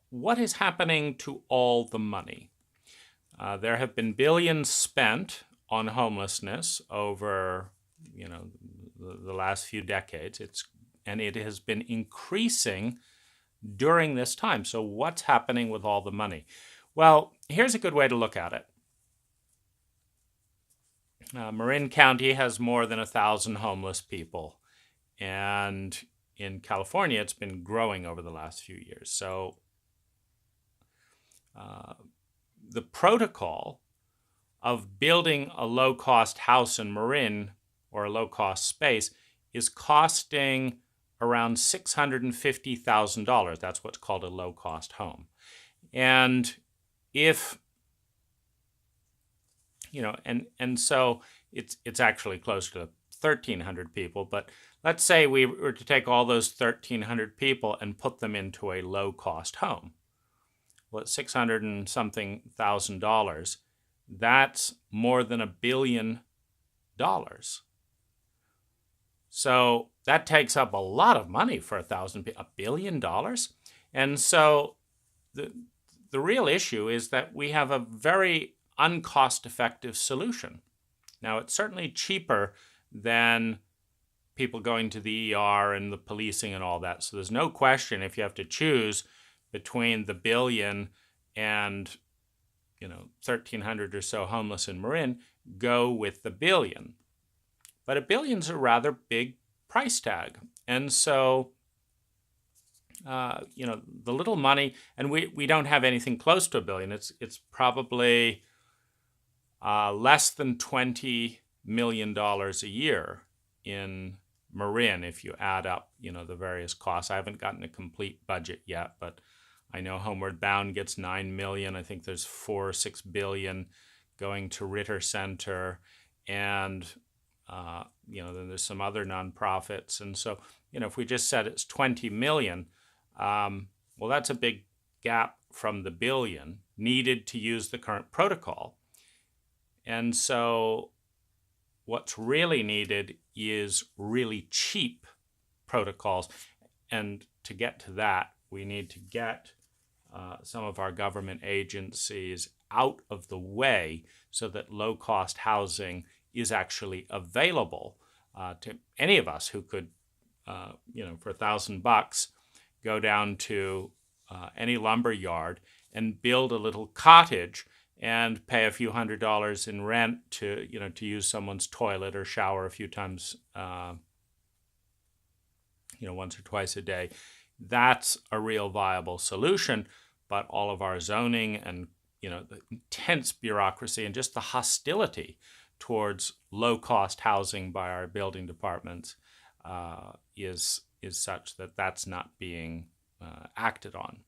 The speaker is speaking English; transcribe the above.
what is happening to all the money? There have been billions spent on homelessness over, the last few decades. And it has been increasing during this time. So what's happening with all the money? Well, here's a good way to look at it. Marin County has more than 1,000 homeless people. And in California, it's been growing over the last few years. So the protocol of building a low-cost house in Marin, or a low-cost space, is costing around $650,000. That's what's called a low-cost home. And if, and so it's actually closer to 1,300 people, but let's say we were to take all those 1,300 people and put them into a low-cost home. Well, at 600 and something thousand dollars, that's more than $1 billion. So that takes up a lot of money for $1 billion. And so the real issue is that we have a very uncost-effective solution. Now, it's certainly cheaper than people going to the ER and the policing and all that. So there's no question, if you have to choose between the billion and 1,300 or so homeless in Marin, go with the billion. But $1 billion's a rather big price tag. And so, the little money, and we don't have anything close to $1 billion. It's probably less than $20 million a year in Marin if you add up, the various costs. I haven't gotten a complete budget yet, but I know Homeward Bound gets $9 million. I think there's 4 or 6 billion going to Ritter Center, and then there's some other nonprofits. And so, if we just said it's 20 million, well, that's a big gap from the billion needed to use the current protocol. And so what's really needed is really cheap protocols. And to get to that, we need to get some of our government agencies out of the way so that low-cost housing is actually available to any of us who could, for $1,000, go down to any lumber yard and build a little cottage and pay a few $100s in rent to use someone's toilet or shower a few times, once or twice a day. That's a real viable solution, but all of our zoning and, the intense bureaucracy and just the hostility towards low-cost housing by our building departments is such that that's not being acted on.